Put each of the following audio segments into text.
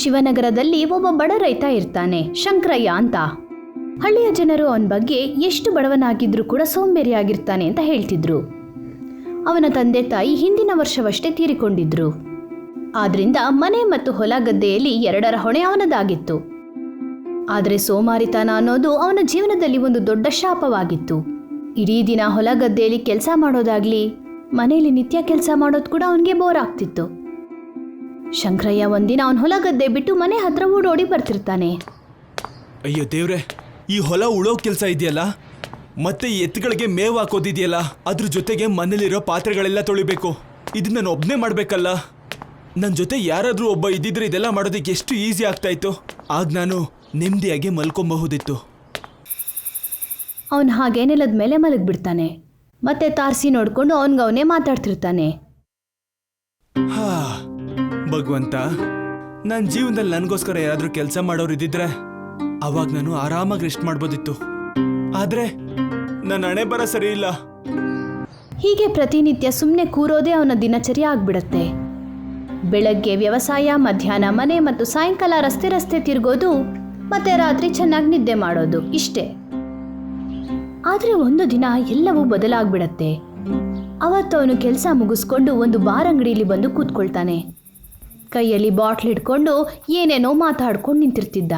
ಶಿವನಗರದಲ್ಲಿ ಒಬ್ಬ ಬಡ ರೈತ ಇರ್ತಾನೆ, ಶಂಕರಯ್ಯ ಅಂತ. ಹಳ್ಳಿಯ ಜನರು ಅವನ ಬಗ್ಗೆ ಎಷ್ಟು ಬಡವನಾಗಿದ್ರೂ ಕೂಡ ಸೋಂಬೇರಿಯಾಗಿರ್ತಾನೆ ಅಂತ ಹೇಳ್ತಿದ್ರು. ಅವನ ತಂದೆ ತಾಯಿ ಹಿಂದಿನ ವರ್ಷವಷ್ಟೇ ತೀರಿಕೊಂಡಿದ್ರು. ಆದ್ರಿಂದ ಮನೆ ಮತ್ತು ಹೊಲ ಗದ್ದೆಯಲ್ಲಿ ಎರಡರ ಹೊಣೆ ಅವನದಾಗಿತ್ತು. ಆದರೆ ಸೋಮಾರಿತನ ಅನ್ನೋದು ಅವನ ಜೀವನದಲ್ಲಿ ಒಂದು ದೊಡ್ಡ ಶಾಪವಾಗಿತ್ತು. ಇಡೀ ದಿನ ಹೊಲ ಗದ್ದೆಯಲ್ಲಿ ಕೆಲಸ ಮಾಡೋದಾಗ್ಲಿ, ಮನೆಯಲ್ಲಿ ನಿತ್ಯ ಕೆಲಸ ಮಾಡೋದು ಕೂಡ ಅವನಿಗೆ ಬೋರ್ ಆಗ್ತಿತ್ತು. ಶಂಕರಯ್ಯ ಒಂದಿನ ಅವನ ಹೊಲ ಗದ್ದೆ ಬಿಟ್ಟು ಮನೆ ಹತ್ರ ಓಡೋಡಿ ಬರ್ತಿರ್ತಾನೆ. ಅಯ್ಯೋ ದೇವ್ರೆ, ಈ ಹೊಲ ಉಳೋ ಕೆಲಸ ಇದೆಯಲ್ಲ, ಮತ್ತೆ ಈ ಎತ್ತುಗಳಿಗೆ ಮೇವು ಹಾಕೋದಿದೆಯಲ್ಲ, ಅದ್ರ ಜೊತೆಗೆ ಮನೇಲಿರೋ ಪಾತ್ರೆಗಳೆಲ್ಲ ತೊಳಿಬೇಕು. ಇದನ್ನ ನಾನು ಒಬ್ಬನೇ ಮಾಡಬೇಕಲ್ಲ. ನನ್ನ ಜೊತೆ ಯಾರಾದರೂ ಒಬ್ಬ ಇದ್ದಿದ್ರೆ ಇದೆಲ್ಲ ಮಾಡೋದಕ್ಕೆ ಎಷ್ಟು ಈಸಿ ಆಗ್ತಾ ಇತ್ತು. ಆಗ ನಾನು ನೆಮ್ಮದಿಯಾಗಿ ಮಲ್ಕೊಬಹುದಿತ್ತು. ಅವನು ಹಾಗೆ ನೆಲದ ಮೇಲೆ ಮಲಗಿಬಿಡ್ತಾನೆ. ಮತ್ತೆ ತಾರ್ಸಿ ನೋಡ್ಕೊಂಡು ಅವನಿಗವನೇ ಮಾತಾಡ್ತಿರ್ತಾನೆ. ಹಾ ಭಗವಂತ, ನನ್ನ ಜೀವನದಲ್ಲಿ ನನಗೋಸ್ಕರ ಯಾರಾದರೂ ಕೆಲಸ ಮಾಡೋರು ಇದ್ದಿದ್ರೆ ಅವಾಗ ನಾನು ಆರಾಮಾಗಿ ರೆಸ್ಟ್ ಮಾಡ್ಬೋದಿತ್ತು. ಆದ್ರೆ ನನ್ನ ಹಣೆ ಬರ ಸರಿ ಇಲ್ಲ. ಹೀಗೆ ಪ್ರತಿನಿತ್ಯ ಸುಮ್ಮನೆ ಕೂರೋದೇ ಅವನ ದಿನಚರಿ ಆಗ್ಬಿಡತ್ತೆ. ಬೆಳಗ್ಗೆ ವ್ಯವಸಾಯ, ಮಧ್ಯಾಹ್ನ ಮನೆ ಮತ್ತು ಸಾಯಂಕಾಲ ರಸ್ತೆ ತಿರುಗೋದು, ಮತ್ತೆ ರಾತ್ರಿ ಚೆನ್ನಾಗಿ ನಿದ್ದೆ ಮಾಡೋದು, ಇಷ್ಟೇ. ಆದರೆ ಒಂದು ದಿನ ಎಲ್ಲವೂ ಬದಲಾಗ್ಬಿಡತ್ತೆ. ಅವತ್ತು ಅವನು ಕೆಲಸ ಮುಗಿಸ್ಕೊಂಡು ಒಂದು ಬಾರ್ ಅಂಗಡಿಯಲ್ಲಿ ಬಂದು ಕೂತ್ಕೊಳ್ತಾನೆ. ಕೈಯಲ್ಲಿ ಬಾಟ್ಲ್ ಹಿಡ್ಕೊಂಡು ಏನೇನೋ ಮಾತಾಡ್ಕೊಂಡು ನಿಂತಿರ್ತಿದ್ದ.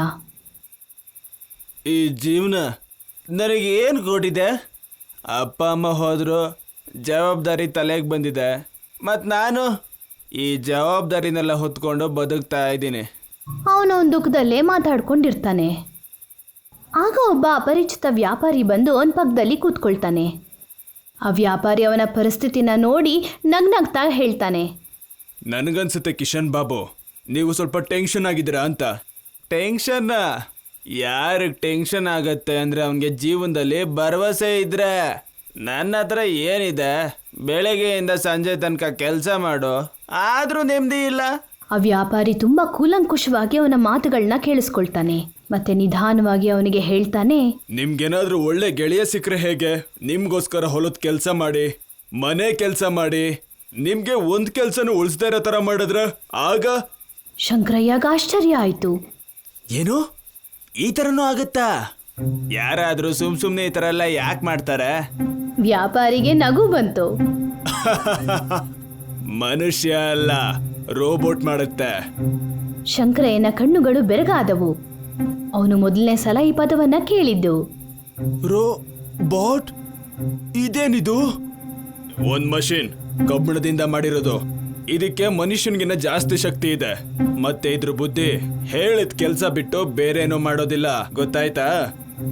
ಈ ಜೀವನ ನನಗೆ ಏನು ಕೊಟ್ಟಿದೆ? ಅಪ್ಪ ಅಮ್ಮ ಹೋದ್ರು, ಜವಾಬ್ದಾರಿ ತಲೆಗೆ ಬಂದಿದೆ, ಮತ್ತು ನಾನು ಈ ಜವಾಬ್ದಾರಿನೆಲ್ಲ ಹೊತ್ಕೊಂಡು ಬದುಕ್ತಾ ಇದ್ದೀನಿ. ಅವನ ದುಃಖದಲ್ಲೇ ಮಾತಾಡ್ಕೊಂಡಿರ್ತಾನೆ. ಆಗ ಒಬ್ಬ ಅಪರಿಚಿತ ವ್ಯಾಪಾರಿ ಬಂದು ಅವನ ಪಕ್ಕದಲ್ಲಿ ಕೂತ್ಕೊಳ್ತಾನೆ. ಆ ವ್ಯಾಪಾರಿ ಅವನ ಪರಿಸ್ಥಿತಿನ ನೋಡಿ ನಗ್ನಗ್ತಾ ಹೇಳ್ತಾನೆ, ನನಗನ್ಸುತ್ತೆ ಕಿಶನ್ ಬಾಬು, ನೀವು ಸ್ವಲ್ಪ ಟೆನ್ಷನ್ ಆಗಿದ್ದೀರಾ ಅಂತ. ಟೆನ್ಷನ್ನ? ಯಾರಿಗೆ ಟೆನ್ಷನ್ ಆಗತ್ತೆ ಅಂದರೆ ಅವನಿಗೆ ಜೀವನದಲ್ಲಿ ಭರವಸೆ ಇದ್ರೆ. ನನ್ನ ಹತ್ರ ಏನಿದೆ, ಬೆಳಗ್ಗೆಯಿಂದ ಸಂಜೆ ತನಕ ಕೆಲಸ ಮಾಡು, ಆದರೂ ನೆಮ್ಮದಿ ಇಲ್ಲ. ಆ ವ್ಯಾಪಾರಿ ತುಂಬ ಕೂಲಂಕುಷವಾಗಿ ಅವನ ಮಾತುಗಳನ್ನ ಕೇಳಿಸ್ಕೊಳ್ತಾನೆ. ಮತ್ತೆ ನಿಧಾನವಾಗಿ ಅವನಿಗೆ ಹೇಳ್ತಾನೆ, ನಿಮ್ಗೇನಾದ್ರೂ ಒಳ್ಳೆ ಗೆಳೆಯ ಸಿಕ್ಕರೆ ಹೇಗೆ? ನಿಮ್ಗೋಸ್ಕರ ಹೊಲದ ಕೆಲಸ ಮಾಡಿ, ಮನೆ ಕೆಲಸ ಮಾಡಿ, ನಿಮ್ಗೆ ಒಂದು ಕೆಲಸನೂ ಉಳಿಸ್ತಾ ಇರೋ ಥರ ಮಾಡಿದ್ರ ಆಗ. ಶಂಕರಯ್ಯಗ ಆಶ್ಚರ್ಯ ಆಯ್ತು. ಏನು, ಈ ಥರನೂ ಆಗತ್ತಾ? ಯಾರಾದ್ರೂ ಸುಮ್ಮನೆ ಈ ಥರ ಎಲ್ಲ ಯಾಕೆ ಮಾಡ್ತಾರೆ? ವ್ಯಾಪಾರಿಗೆ ನಗು ಬಂತು. ಮನುಷ್ಯ ಅಲ್ಲ, ರೋಬೋಟ್ ಮಾಡುತ್ತೆ. ಶಂಕರಯ್ಯನ ಕಣ್ಣುಗಳು ಬೆರಗಾದವು. ಅವನು ಮೊದಲನೇ ಸಲ ಈ ಪದವನ್ನ ಕೇಳಿದ್ದು. ರೋಬೋಟ್? ಇದೇನಿದು? ಒಂದ್ ಮಷಿನ್, ಕಬ್ಬಿಣದಿಂದ ಮಾಡಿರೋದು. ಇದಕ್ಕೆ ಮನುಷ್ಯನಿಗಿನ್ನ ಜಾಸ್ತಿ ಶಕ್ತಿ ಇದೆ. ಮತ್ತೆ ಇದ್ರ ಬುದ್ಧಿ ಹೇಳಿದ ಕೆಲ್ಸ ಬಿಟ್ಟು ಬೇರೇನೋ ಮಾಡೋದಿಲ್ಲ, ಗೊತ್ತಾಯ್ತಾ?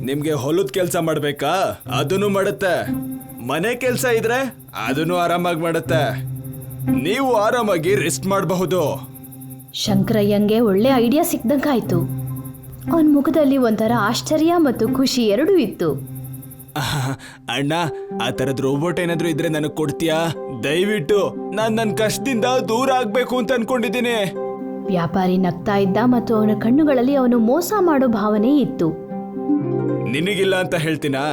ನಿಮ್ಗೆ ಹೊಲದ ಕೆಲ್ಸ ಮಾಡ್ಬೇಕಾ? ಅದನ್ನು ಮಾಡುತ್ತೆ. ಮನೆ ಕೆಲ್ಸ ಇದ್ರೆ ಅದನ್ನು ಆರಾಮಾಗಿ ಮಾಡುತ್ತೆ. ನೀವು ಆರಾಮಾಗಿ ರೆಸ್ಟ್ ಮಾಡಬಹುದು. ಶಂಕರಯ್ಯಂಗೆ ಒಳ್ಳೆ ಐಡಿಯಾ ಸಿಕ್ದಂಗಾಯ್ತು. ಅವನ ಮುಖದಲ್ಲಿ ಒಂಥರ ಆಶ್ಚರ್ಯ ಮತ್ತು ಖುಷಿ ಎರಡೂ ಇತ್ತು. ಅಣ್ಣ, ಆ ತರದ್ ರೋಬೋಟ್ ಏನಾದ್ರೂ ಇದ್ರೆ ನನಗ್ ಕೊಡ್ತೀಯಾ? ದಯವಿಟ್ಟು, ನಾನ್ ನನ್ನ ಕಷ್ಟದಿಂದ ದೂರ ಆಗ್ಬೇಕು ಅಂತ ಅನ್ಕೊಂಡಿದ್ದೀನಿ. ವ್ಯಾಪಾರಿ ನಗ್ತಾ ಇದ್ದ ಮತ್ತು ಅವನ ಕಣ್ಣುಗಳಲ್ಲಿ ಅವನು ಮೋಸ ಮಾಡೋ ಭಾವನೆ ಇತ್ತು. ನಿನಗಿಲ್ಲ ಅಂತ ಹೇಳ್ತೀನಾ?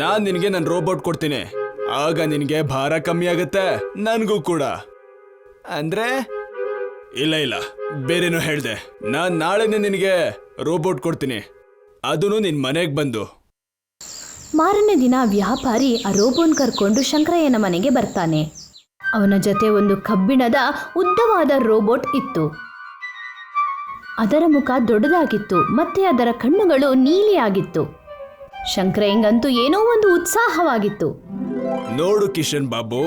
ನಾನ್ ನಿನಗೆ ನನ್ನ ರೋಬೋಟ್ ಕೊಡ್ತೀನಿ. ಆಗ ನಿನಗೆ ಭಾರ ಕಮ್ಮಿ ಆಗತ್ತೆ, ನನ್ಗೂ ಕೂಡ. ಅಂದ್ರೆ ಇಲ್ಲ, ಬೇರೇನೋ ಹೇಳ್ದೆ. ನಾನ್ ನಾಳೆನೆ ನಿನಗೆ ರೋಬೋಟ್ ಕೊಡ್ತೀನಿ, ಅದನ್ನು ನಿನ್ ಮನೆಗೆ ಬಂದು. ಮಾರನೇ ದಿನ ವ್ಯಾಪಾರಿ ಆ ರೋಬೋನ್ ಕರ್ಕೊಂಡು ಶಂಕರಯ್ಯನ ಮನೆಗೆ ಬರ್ತಾನೆ. ಅವನ ಜೊತೆ ಒಂದು ಕಬ್ಬಿಣದ ಉದ್ದವಾದ ರೋಬೋಟ್ ಇತ್ತು. ಅದರ ಮುಖ ದೊಡ್ಡದಾಗಿತ್ತು ಮತ್ತೆ ಅದರ ಕಣ್ಣುಗಳು ನೀಲಿಯಾಗಿತ್ತು. ಶಂಕರಯ್ಯಂಗಂತೂ ಏನೋ ಒಂದು ಉತ್ಸಾಹವಾಗಿತ್ತು. ನೋಡು ಕಿಶನ್ ಬಾಬು,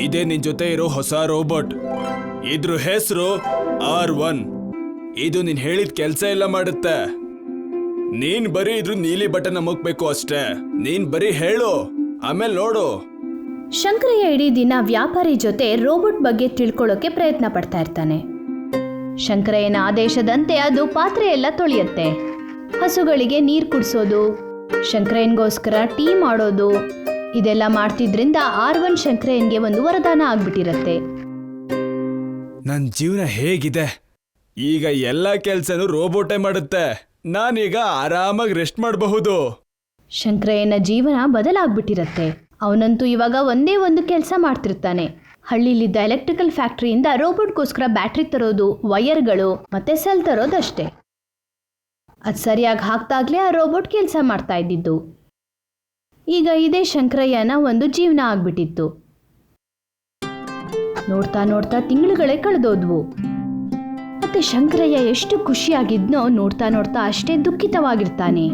ಇದೇ ನಿನ್ ಜೊತೆ ಇರೋ ಹೊಸ ರೋಬೋಟ್. ಇದ್ರ ಹೆಸರು R1. ಇದು ನೀನ್ ಹೇಳಿದ ಕೆಲ್ಸ ಎಲ್ಲ ಮಾಡುತ್ತೆ. ನೀನ್ ಬರೀ ಇದ್ರ ನೀಲಿ ಬಟನ್ ಅಮಕ್ಬೇಕು ಅಷ್ಟೇ. ನೀನ್ ಬರೀ ಹೇಳು, ಆಮೇಲೆ ನೋಡು. ಶಂಕರಯ್ಯ ಇಡೀ ದಿನ ವ್ಯಾಪಾರಿ ಜೊತೆ ರೋಬೋಟ್ ಬಗ್ಗೆ ತಿಳ್ಕೊಳ್ಳೋಕೆ ಪ್ರಯತ್ನ ಪಡ್ತಾ ಇರ್ತಾನೆ. ಶಂಕರಯ್ಯನ ಆದೇಶದಂತೆ ಅದು ಪಾತ್ರೆ ಎಲ್ಲ ತೊಳೆಯುತ್ತೆ. ಹಸುಗಳಿಗೆ ನೀರು ಕುಡಿಸೋದು, ಶಂಕರಯ್ಯನಿಗೋಸ್ಕರ ಟೀ ಮಾಡೋದು, ಇದೆಲ್ಲ ಮಾಡ್ತಿದ್ರಿಂದ R1 ಶಂಕರಯ್ಯನಿಗೆ ಒಂದು ವರದಾನ ಆಗ್ಬಿಟ್ಟಿರತ್ತೆ. ನನ್ನ ಜೀವನ ಹೇಗಿದೆ? ಈಗ ಎಲ್ಲ ಕೆಲ್ಸನೂ ರೋಬೋಟೇ ಮಾಡುತ್ತೆ. ನಾನೀಗ ಆರಾಮಾಗಿ ರೆಸ್ಟ್ ಮಾಡಬಹುದು. ಶಂಕರಯ್ಯನ ಜೀವನ ಬದಲಾಗ್ಬಿಟ್ಟಿರತ್ತೆ. ಅವನಂತೂ ಇವಾಗ ಒಂದೇ ಒಂದು ಕೆಲಸ ಮಾಡ್ತಿರ್ತಾನೆ. ಹಳ್ಳಿಲಿದ್ದ ಎಲೆಕ್ಟ್ರಿಕಲ್ ಫ್ಯಾಕ್ಟ್ರಿಯಿಂದ ರೋಬೋಟ್ಗೋಸ್ಕರ ಬ್ಯಾಟ್ರಿ ತರೋದು, ವೈರ್ಗಳು ಮತ್ತೆ ಸೆಲ್ ತರೋದಷ್ಟೇ. ಅದು ಸರಿಯಾಗಿ ಹಾಕ್ದಾಗ್ಲೇ ಆ ರೋಬೋಟ್ ಕೆಲಸ ಮಾಡ್ತಾ ಇದ್ದಿದ್ದು. ಈಗ ಇದೇ ಶಂಕರಯ್ಯನ ಒಂದು ಜೀವನ ಆಗ್ಬಿಟ್ಟಿತ್ತು. ನೋಡ್ತಾ ನೋಡ್ತಾ ತಿಂಗಳುಗಳೇ ಕಳೆದೋದ್ವು. ಮತ್ತೆ ಶಂಕರಯ್ಯ ಎಷ್ಟು ಖುಷಿಯಾಗಿದ್ನೋ ನೋಡ್ತಾ ನೋಡ್ತಾ ಅಷ್ಟೇ ದುಃಖಿತವಾಗಿರ್ತಾನೆ.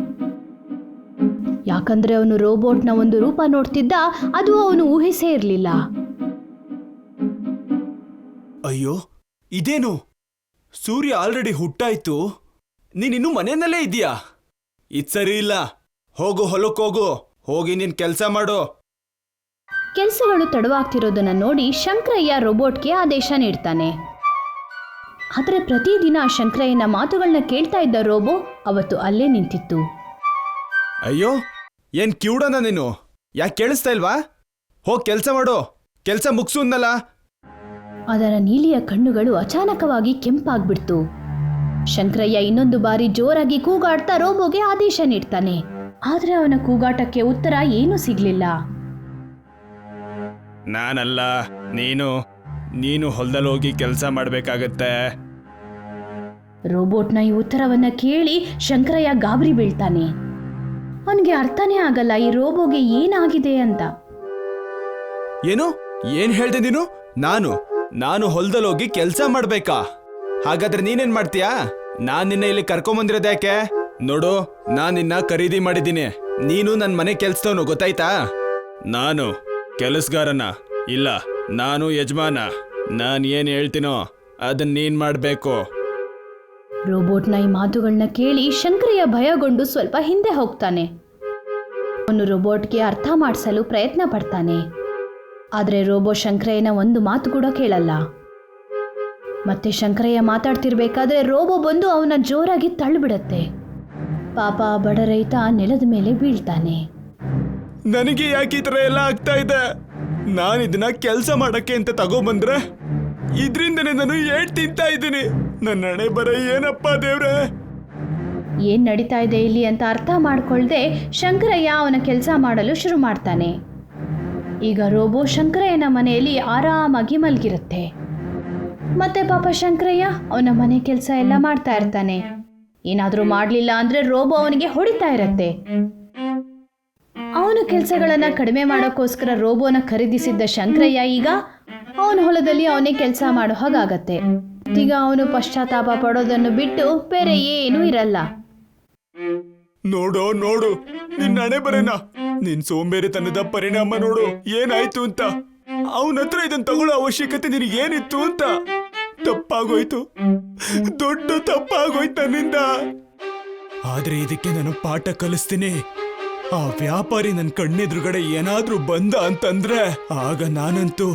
ಯಾಕಂದ್ರೆ ಅವನು ರೋಬೋಟ್ನ ಒಂದು ರೂಪ ನೋಡ್ತಿದ್ದ, ಅದು ಅವನು ಊಹಿಸೇ ಇರಲಿಲ್ಲ. ಅಯ್ಯೋ, ಇದೇನು? ಸೂರ್ಯ ಆಲ್ರೆಡಿ ಹುಟ್ಟಾಯ್ತು, ನೀನಿನ್ನೂ ಮನೆಯಲ್ಲೇ ಇದೀಯಾ? ಇದು ಸರಿ ಇಲ್ಲ. ಹೋಗು, ಹೊಲಕ್ಕೋಗು, ಹೋಗಿ ನೀನ್ ಕೆಲಸ ಮಾಡು. ಕೆಲಸಗಳು ತಡವಾಗ್ತಿರೋದನ್ನ ನೋಡಿ ಶಂಕರಯ್ಯ ರೋಬೋಟ್ಗೆ ಆದೇಶ ನೀಡ್ತಾನೆ. ಆದರೆ ಪ್ರತಿದಿನ ಶಂಕರಯ್ಯನ ಮಾತುಗಳನ್ನ ಕೇಳ್ತಾ ಇದ್ದ ರೋಬೋ ಅವತ್ತು ಅಲ್ಲೇ ನಿಂತಿತ್ತು. ಅಯ್ಯೋ, ಏನ್ ಕಿವುಡನ ನೀನು? ಯಾಕೆ ಕೇಳಿಸ್ತಾ ಇಲ್ವಾ? ಹೋಗಿ ಕೆಲಸ ಮಾಡು, ಕೆಲಸ ಮುಗಿಸು ಅನ್ನಲ್ಲ. ಅದರ ನೀಲಿಯ ಕಣ್ಣುಗಳು ಅಚಾನಕವಾಗಿ ಕೆಂಪಾಗ್ಬಿಡ್ತು. ಶಂಕರಯ್ಯ ಇನ್ನೊಂದು ಬಾರಿ ಜೋರಾಗಿ ಕೂಗಾಡ್ತಾ ರೋಬೋಗೆ ಆದೇಶ ನೀಡ್ತಾನೆ. ಆದ್ರೆ ಅವನ ಕೂಗಾಟಕ್ಕೆ ಉತ್ತರ ಏನೂ ಸಿಗ್ಲಿಲ್ಲ. ನಾನಲ್ಲ, ನೀನು ಹೊಲದಲ್ಲಿ ಹೋಗಿ ಕೆಲಸ ಮಾಡ್ಬೇಕಾಗತ್ತೆ. ರೋಬೋಟ್ನ ಈ ಉತ್ತರವನ್ನ ಕೇಳಿ ಶಂಕರಯ್ಯ ಗಾಬರಿ ಬೀಳ್ತಾನೆ. ಅವನಿಗೆ ಅರ್ಥನೇ ಆಗಲ್ಲ ಈ ರೋಬೋಗೆ ಏನಾಗಿದೆ ಅಂತ. ಏನು? ಏನ್ ಹೇಳ್ದೆ ನೀನು? ನಾನು ಹೊಲದಲ್ಲಿ ಹೋಗಿ ಕೆಲಸ ಮಾಡ್ಬೇಕಾ? ಹಾಗಾದ್ರೆ ನೀನೇನ್ ಮಾಡ್ತೀಯಾ? ನಾನ್ ನಿನ್ನ ಇಲ್ಲಿ ಕರ್ಕೊಂಬಂದಿರೋದು ಯಾಕೆ? ನೋಡು, ನಾನ್ ನಿನ್ನ ಖರೀದಿ ಮಾಡಿದ್ದೀನಿ. ನೀನು ನನ್ನ ಮನೆ ಕೆಲ್ಸದವನು, ಗೊತ್ತಾಯ್ತಾ? ನಾನು ಕೆಲಸಗಾರನ ಇಲ್ಲ, ನಾನು ಯಜಮಾನ. ನಾನು ಏನ್ ಹೇಳ್ತೀನೋ ಅದನ್ನ ನೀನ್ ಮಾಡ್ಬೇಕು. ರೋಬೋಟ್ನ ಈ ಮಾತುಗಳನ್ನ ಕೇಳಿ ಶಂಕರಯ್ಯ ಭಯಗೊಂಡು ಸ್ವಲ್ಪ ಹಿಂದೆ ಹೋಗ್ತಾನೆ. ಅವನು ರೋಬೋಟ್ಗೆ ಅರ್ಥ ಮಾಡಿಸಲು ಪ್ರಯತ್ನ ಪಡ್ತಾನೆ. ಆದರೆ ರೋಬೋ ಶಂಕರಯ್ಯನ ಒಂದು ಮಾತು ಕೂಡ ಕೇಳಲ್ಲ. ಮತ್ತೆ ಶಂಕರಯ್ಯ ಮಾತಾಡ್ತಿರ್ಬೇಕಾದ್ರೆ ರೋಬೋ ಬಂದು ಅವನ ಜೋರಾಗಿ ತಳ್ಳಿಬಿಡತ್ತೆ. ಪಾಪ ಬಡ ರೈತ ನೆಲದ ಮೇಲೆ ಬೀಳ್ತಾನೆ. ನನಗೆ ಯಾಕೆ ಈ ತರ ಎಲ್ಲ ಆಗ್ತಾ ಇದೆ? ನಾನು ಇದನ್ನ ಕೆಲಸ ಮಾಡಕ್ಕೆ ಅಂತ ತಗೊಬಂದ್ರೆ ಇದ್ರಿಂದನೇ ನಾನು ಏಟ್ ತಿಂತಾ ಇದ್ದೀನಿ. ನನ್ನ ಹಣೆ ಬರ ಏನಪ್ಪ ದೇವ್ರೆ? ಏನ್ ನಡೀತಾ ಇದೆ ಇಲ್ಲಿ ಅಂತ ಅರ್ಥ ಮಾಡ್ಕೊಳ್ದೆ ಶಂಕರಯ್ಯ ಅವನ ಕೆಲಸ ಮಾಡಲು ಶುರು ಮಾಡ್ತಾನೆ. ಈಗ ರೋಬೋ ಶಂಕರಯ್ಯನ ಮನೆಯಲ್ಲಿ ಆರಾಮಾಗಿ ಮಲಗಿರುತ್ತೆ. ಮತ್ತೆ ಪಾಪ ಶಂಕರಯ್ಯ ಅವನ ಮನೆ ಕೆಲಸ ಎಲ್ಲ ಮಾಡ್ತಾ ಇರ್ತಾನೆ. ಏನಾದರೂ ಮಾಡಲಿಲ್ಲ ಅಂದ್ರೆ ರೋಬೋ ಅವನಿಗೆ ಹೊಡಿತಾ ಇರತ್ತೆ. ಅವನ ಕೆಲಸಗಳನ್ನ ಕಡಿಮೆ ಮಾಡೋಕ್ಕೋಸ್ಕರ ರೋಬೋನ ಖರೀದಿಸಿದ್ದ ಶಂಕರಯ್ಯ ಈಗ ಅವನ ಹೊಲದಲ್ಲಿ ಅವನೇ ಕೆಲಸ ಮಾಡೋ ಹಾಗಾಗತ್ತೆ. ಈಗ ಅವನು ಪಶ್ಚಾತ್ತಾಪ ಪಡೋದನ್ನು ಬಿಟ್ಟು ಬೇರೆ ಏನೂ ಇರಲ್ಲ. ನೋಡು ನಿನ್ನ ಹಣೆ ಬರೇನ, ನಿನ್ ಸೋಂಬೇರಿತನದ ಪರಿಣಾಮ ನೋಡು ಏನಾಯ್ತು ಅಂತ. ಅವನ ಹತ್ರ ಇದನ್ನ ತಗೊಳ್ಳೋ ಅವಶ್ಯಕತೆ ನಿನಗೇನಿತ್ತು ಅಂತ. ತಪ್ಪಾಗೋಯ್ತು, ದೊಡ್ಡ ತಪ್ಪಾಗೋಯ್ತು ನನ್ನಿಂದ. ಆದ್ರೆ ಇದಕ್ಕೆ ನಾನು ಪಾಠ ಕಲಿಸ್ತೀನಿ. ಆ ವ್ಯಾಪಾರಿ ನನ್ನ ಕಣ್ಣೆದುರುಗಡೆ ಏನಾದ್ರೂ ಬಂದ ಅಂತಂದ್ರೆ ಆಗ ನಾನಂತೂ.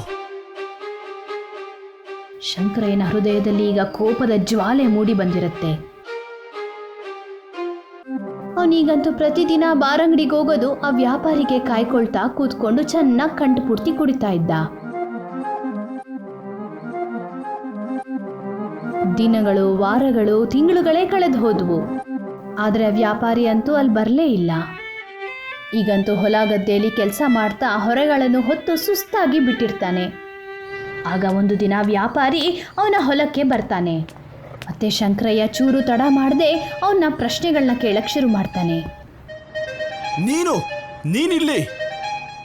ಶಂಕರಯ್ಯನ ಹೃದಯದಲ್ಲಿ ಈಗ ಕೋಪದ ಜ್ವಾಲೆ ಮೂಡಿ ಬಂದಿರುತ್ತೆ. ಅವನೀಗಂತೂ ಪ್ರತಿದಿನ ಬಾರಂಗಡಿಗೆ ಹೋಗೋದು, ಆ ವ್ಯಾಪಾರಿಗೆ ಕಾಯ್ಕೊಳ್ತಾ ಕೂತ್ಕೊಂಡು ಚೆನ್ನಾಗಿ ಕಂಠ ಪೂರ್ತಿ ಕುಡಿತಾ ಇದ್ದ. ದಿನಗಳು, ವಾರಗಳು, ತಿಂಗಳುಗಳೇ ಕಳೆದು ಹೋದ್ವು. ಆದರೆ ಆ ವ್ಯಾಪಾರಿ ಅಂತೂ ಅಲ್ಲಿ ಬರಲೇ ಇಲ್ಲ. ಈಗಂತೂ ಹೊಲ ಗದ್ದೆಯಲ್ಲಿ ಕೆಲಸ ಮಾಡ್ತಾ ಹೊರೆಗಳನ್ನು ಹೊತ್ತು ಸುಸ್ತಾಗಿ ಬಿಟ್ಟಿರ್ತಾನೆ. ಆಗ ಒಂದು ದಿನ ವ್ಯಾಪಾರಿ ಅವನ ಹೊಲಕ್ಕೆ ಬರ್ತಾನೆ. ಮತ್ತೆ ಶಂಕರಯ್ಯ ಚೂರು ತಡ ಮಾಡದೆ ಅವನ ಪ್ರಶ್ನೆಗಳನ್ನ ಕೇಳಕ್ ಶುರು ಮಾಡ್ತಾನೆ. ನೀನಿಲ್ಲಿ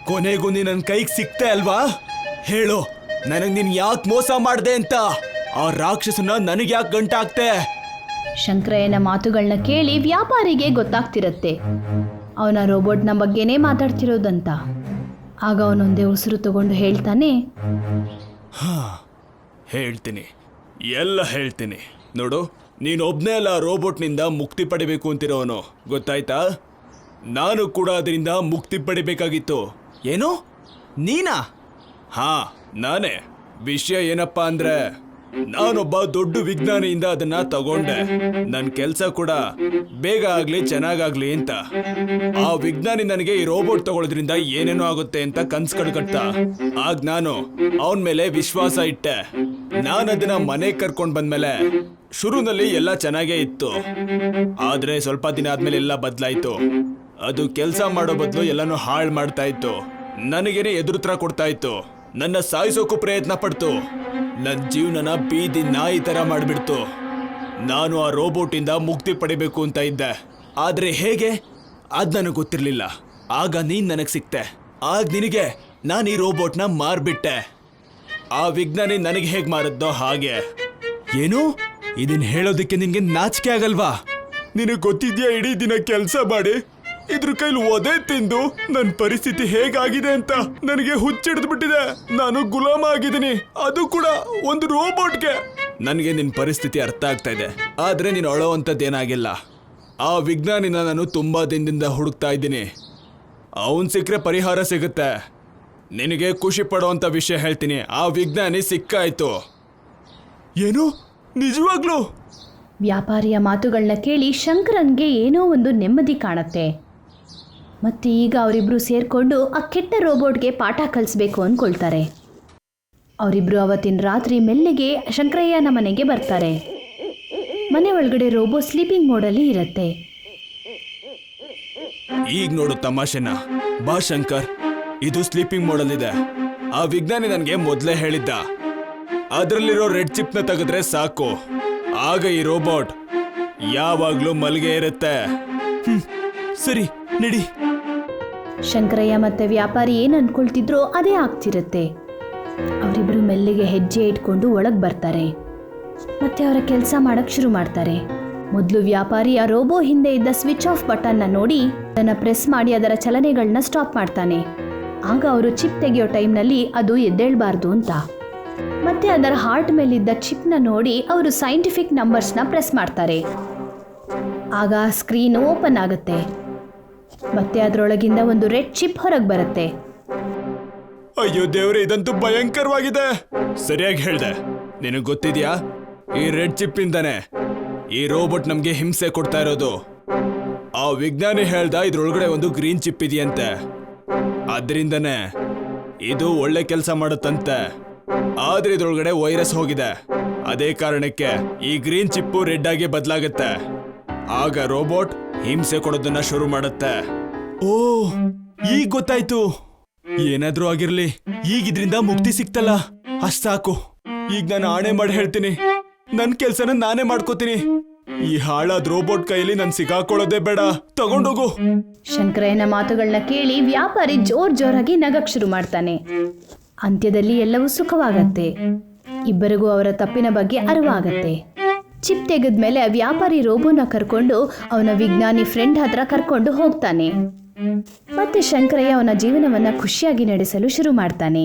ಕೊನೆಗೂ ನೀ ನನ್ನ ಕೈಗೆ ಸಿಕ್ತೆ ಅಲ್ವಾ? ಹೇಳು, ನನಗೆ ನೀನ್ ಯಾಕೆ ಮೋಸ ಮಾಡ್ದೆ ಅಂತ. ಆ ರಾಕ್ಷಸನ ನನಗೆ ಯಾಕೆ ಗಂಟಾಗ್ತೆ? ಶಂಕರಯ್ಯನ ಮಾತುಗಳನ್ನ ಕೇಳಿ ವ್ಯಾಪಾರಿಗೆ ಗೊತ್ತಾಗ್ತಿರತ್ತೆ ಅವನ ರೋಬೋಟ್ನ ಬಗ್ಗೆನೇ ಮಾತಾಡ್ತಿರೋದಂತ. ಆಗ ಅವನೊಂದೇ ಉಸಿರು ತಗೊಂಡು ಹೇಳ್ತಾನೆ, ಹೇಳ್ತೀನಿ, ಎಲ್ಲ ಹೇಳ್ತೀನಿ. ನೋಡು, ನೀನೊಬ್ನೇ ಅಲ್ಲ ರೋಬೋಟ್ನಿಂದ ಮುಕ್ತಿ ಪಡಿಬೇಕು ಅಂತಿರೋನು, ಗೊತ್ತಾಯ್ತಾ? ನಾನು ಕೂಡ ಅದರಿಂದ ಮುಕ್ತಿ ಪಡಿಬೇಕಾಗಿತ್ತು. ಏನು? ನೀನಾ? ಹಾ, ನಾನೇ. ವಿಷಯ ಏನಪ್ಪ ಅಂದ್ರೆ, ನಾನೊಬ್ಬ ದೊಡ್ಡ ವಿಜ್ಞಾನಿಯಿಂದ ಅದನ್ನ ತಗೊಂಡೆ. ನನ್ನ ಕೆಲಸ ಕೂಡ ಬೇಗ ಆಗ್ಲಿ ಚೆನ್ನಾಗಾಗ್ಲಿ ಅಂತ. ಆ ವಿಜ್ಞಾನಿ ನನಗೆ ಈ ರೋಬೋಟ್ ತಗೊಳ್ಳೋದ್ರಿಂದ ಏನೇನೋ ಆಗುತ್ತೆ ಅಂತ ಕನ್ಸ್ ಕಟ್ಟ. ಆಗ ನಾನು ಅವನ ಮೇಲೆ ವಿಶ್ವಾಸ ಇಟ್ಟೆ. ನಾನು ಅದನ್ನ ಮನೆಗೆ ಕರ್ಕೊಂಡು ಬಂದ್ಮೇಲೆ ಶುರುನಲ್ಲಿ ಎಲ್ಲ ಚೆನ್ನಾಗೇ ಇತ್ತು. ಆದ್ರೆ ಸ್ವಲ್ಪ ದಿನ ಆದ್ಮೇಲೆ ಎಲ್ಲ ಬದಲಾಯ್ತು. ಅದು ಕೆಲಸ ಮಾಡೋ ಬದಲು ಎಲ್ಲಾನು ಹಾಳು ಮಾಡ್ತಾ ಇತ್ತು. ನನಗೇನೆ ಎದುರುತ್ರ ಕೊಡ್ತಾ ಇತ್ತು. ನನ್ನ ಸಾಯಿಸೋಕು ಪ್ರಯತ್ನ ಪಡ್ತು. ನನ್ನ ಜೀವನನ ಬೀದಿ ನಾಯಿ ತರ ಮಾಡ್ಬಿಡ್ತು. ನಾನು ಆ ರೋಬೋಟ್ ಇಂದ ಮುಕ್ತಿ ಪಡಿಬೇಕು ಅಂತ ಇದ್ದೆ, ಆದ್ರೆ ಹೇಗೆ ಅದ್ ನನಗೆ ಗೊತ್ತಿರ್ಲಿಲ್ಲ. ಆಗ ನೀನ್ ನನಗ್ ಸಿಕ್ತೆ. ಆಗ ನಿನಗೆ ನಾನು ಈ ರೋಬೋಟ್ನ ಮಾರ್ಬಿಟ್ಟೆ. ಆ ವಿಜ್ಞಾನಿ ನನಗೆ ಹೇಗ್ ಮಾರದ್ದೋ ಹಾಗೆ. ಏನು ಇದನ್ ಹೇಳೋದಕ್ಕೆ ನಿನ್ಗೆ ನಾಚಿಕೆ ಆಗಲ್ವಾ? ನಿನಗೆ ಗೊತ್ತಿದ್ಯಾ ಇಡೀ ದಿನ ಕೆಲಸ ಮಾಡಿ ಇದ್ರ ಕೈಲಿ ಒದೆ ತಿಂದು ನನ್ನ ಪರಿಸ್ಥಿತಿ ಹೇಗಾಗಿದೆ ಅಂತ? ನನಗೆ ಹುಚ್ಚಿಡ್ದು ಬಿಟ್ಟಿದೆ. ನಾನು ಗುಲಾಮ ಆಗಿದ್ದೀನಿ, ಅದು ಕೂಡ ಒಂದು ರೋಬೋಟ್ಗೆ. ನನಗೆ ನಿನ್ ಪರಿಸ್ಥಿತಿ ಅರ್ಥ ಆಗ್ತಾ ಇದೆ, ಆದ್ರೆ ನೀನು ಅಳೋವಂಥದ್ದೇನಾಗಿಲ್ಲ. ಆ ವಿಜ್ಞಾನಿನ ನಾನು ತುಂಬಾ ದಿನದಿಂದ ಹುಡುಕ್ತಾ ಇದ್ದೀನಿ. ಅವನ್ ಸಿಕ್ಕರೆ ಪರಿಹಾರ ಸಿಗುತ್ತೆ. ನಿನಗೆ ಖುಷಿ ಪಡೋವಂಥ ವಿಷಯ ಹೇಳ್ತೀನಿ, ಆ ವಿಜ್ಞಾನಿ ಸಿಕ್ಕಾಯ್ತು. ಏನು ನಿಜವಾಗ್ಲೂ? ವ್ಯಾಪಾರಿಯ ಮಾತುಗಳನ್ನ ಕೇಳಿ ಶಂಕರನ್ಗೆ ಏನೋ ಒಂದು ನೆಮ್ಮದಿ ಕಾಣತ್ತೆ. ಮತ್ತೆ ಈಗ ಅವರಿಬ್ರು ಸೇರ್ಕೊಂಡು ಆ ಕೆಟ್ಟ ರೋಬೋಟ್ಗೆ ಪಾಠ ಕಲಿಸ್ಬೇಕು ಅಂದ್ಕೊಳ್ತಾರೆ. ಅವರಿಬ್ರು ಅವತ್ತಿನ ರಾತ್ರಿ ಮೆಲ್ಲಿಗೆ ಶಂಕರಯ್ಯನ ಮನೆಗೆ ಬರ್ತಾರೆ. ಮನೆ ಒಳಗಡೆ ರೋಬೋ ಸ್ಲೀಪಿಂಗ್ ಮೋಡಲ್ಲಿ ಇರುತ್ತೆ. ಈಗ ನೋಡು ತಮಾಷೆನ. ಬಾ ಶಂಕರ್, ಇದು ಸ್ಲೀಪಿಂಗ್ ಮೋಡಲ್ಲಿದೆ. ಆ ವಿಜ್ಞಾನಿ ನನಗೆ ಮೊದಲೇ ಹೇಳಿದ್ದ, ಅದರಲ್ಲಿರೋ ರೆಡ್ ಚಿಪ್ನ ತೆಗೆದ್ರೆ ಸಾಕು, ಆಗ ಈ ರೋಬೋಟ್ ಯಾವಾಗ್ಲೂ ಮಲ್ಗೆ ಇರುತ್ತೆ. ಸರಿ ನಡಿ. ಶಂಕರಯ್ಯ ಮತ್ತೆ ವ್ಯಾಪಾರಿ ಏನು ಅನ್ಕೊಳ್ತಿದ್ರೋ ಅದೇ ಆಗ್ತಿರುತ್ತೆ. ಅವರಿಬ್ರು ಮೆಲ್ಲಿಗೆ ಹೆಜ್ಜೆ ಇಟ್ಕೊಂಡು ಒಳಗೆ ಬರ್ತಾರೆ. ಮತ್ತೆ ಅವರ ಕೆಲಸ ಮಾಡಕ್ ಶುರು ಮಾಡ್ತಾರೆ. ಮೊದಲು ವ್ಯಾಪಾರಿ ಆ ರೋಬೋ ಹಿಂದೆ ಇದ್ದ ಸ್ವಿಚ್ ಆಫ್ ಬಟನ್ನ ನೋಡಿ ಅದನ್ನ ಪ್ರೆಸ್ ಮಾಡಿ ಅದರ ಚಲನೆಗಳನ್ನ ಸ್ಟಾಪ್ ಮಾಡ್ತಾನೆ. ಆಗ ಅವರು ಚಿಪ್ ತೆಗೆಯೋ ಟೈಮ್ನಲ್ಲಿ ಅದು ಎದ್ದೇಳಬಾರ್ದು ಅಂತ. ಮತ್ತೆ ಅದರ ಹಾರ್ಟ್ ಮೇಲಿದ್ದ ಚಿಪ್ನ ನೋಡಿ ಅವರು ಸೈಂಟಿಫಿಕ್ ನಂಬರ್ಸ್ನ ಪ್ರೆಸ್ ಮಾಡ್ತಾರೆ. ಆಗ ಸ್ಕ್ರೀನ್ ಓಪನ್ ಆಗುತ್ತೆ. ಮತ್ತೆ ಅದರೊಳಗಿಂದ ಒಂದು ರೆಡ್ ಚಿಪ್ ಹೊರಗೆ ಬರುತ್ತೆ. ಅಯ್ಯೋ ದೇವ್ರೆ, ಇದಂತೂ ಭಯಂಕರವಾಗಿದೆ. ಸರಿಯಾಗಿ ಹೇಳ್ದೆ. ನಿನಗೆ ಗೊತ್ತಿದ್ಯಾ, ಈ ರೆಡ್ ಚಿಪ್ ಇಂದಾನೆ ಈ ರೋಬೋಟ್ ನಮ್ಗೆ ಹಿಂಸೆ ಕೊಡ್ತಾ ಇರೋದು. ಆ ವಿಜ್ಞಾನಿ ಹೇಳ್ದ ಇದ್ರೊಳಗಡೆ ಒಂದು ಗ್ರೀನ್ ಚಿಪ್ ಇದೆಯಂತೆ, ಅದರಿಂದನೇ ಇದು ಒಳ್ಳೆ ಕೆಲಸ ಮಾಡುತ್ತಂತೆ. ಆದ್ರೆ ಇದ್ರೊಳಗಡೆ ವೈರಸ್ ಹೋಗಿದೆ. ಅದೇ ಕಾರಣಕ್ಕೆ ಈ ಗ್ರೀನ್ ಚಿಪ್ಪು ರೆಡ್ ಆಗಿ ಬದಲಾಗುತ್ತೆ. ಆಗ ರೋಬೋಟ್ ಹಿಂಸೆ ಕೊಡೋದನ್ನ ಶುರು ಮಾಡುತ್ತೆ. ಓ, ಈಗ ಗೊತ್ತಾಯ್ತು. ಏನಾದ್ರೂ ಆಗಿರ್ಲಿ, ಈಗ ಇದ್ರಿಂದ ಮುಕ್ತಿ ಸಿಕ್ತಲ್ಲ, ಅಷ್ಟ್ ಸಾಕು. ಈಗ ನಾನು ಆಣೆ ಮಾಡಿ ಹೇಳ್ತೀನಿ, ನನ್ ಕೆಲ್ಸನ ನಾನೇ ಮಾಡ್ಕೋತೀನಿ. ಈ ಹಾಳಾದ ರೋಬೋಟ್ ಕೈಯಲ್ಲಿ ನನ್ ಸಿಗಾಕೊಳ್ಳೋದೇ ಬೇಡ. ತಗೊಂಡೋಗು. ಶಂಕರಯ್ಯನ ಮಾತುಗಳನ್ನ ಕೇಳಿ ವ್ಯಾಪಾರಿ ಜೋರಾಗಿ ನಗಕ್ ಶುರು ಮಾಡ್ತಾನೆ. ಅಂತ್ಯದಲ್ಲಿ ಎಲ್ಲವೂ ಸುಖವಾಗತ್ತೆ. ಇಬ್ಬರಿಗೂ ಅವರ ತಪ್ಪಿನ ಬಗ್ಗೆ ಅರಿವಾಗತ್ತೆ. ಚಿಪ್ ತೆಗೆದ್ಮೇಲೆ ವ್ಯಾಪಾರಿ ರೋಬೋನ ಕರ್ಕೊಂಡು ಅವನ ವಿಜ್ಞಾನಿ ಫ್ರೆಂಡ್ ಹತ್ರ ಕರ್ಕೊಂಡು ಹೋಗ್ತಾನೆ. ಮತ್ತೆ ಶಂಕರಯ್ಯ ಅವನ ಜೀವನವನ್ನ ಖುಷಿಯಾಗಿ ನಡೆಸಲು ಶುರು ಮಾಡ್ತಾನೆ.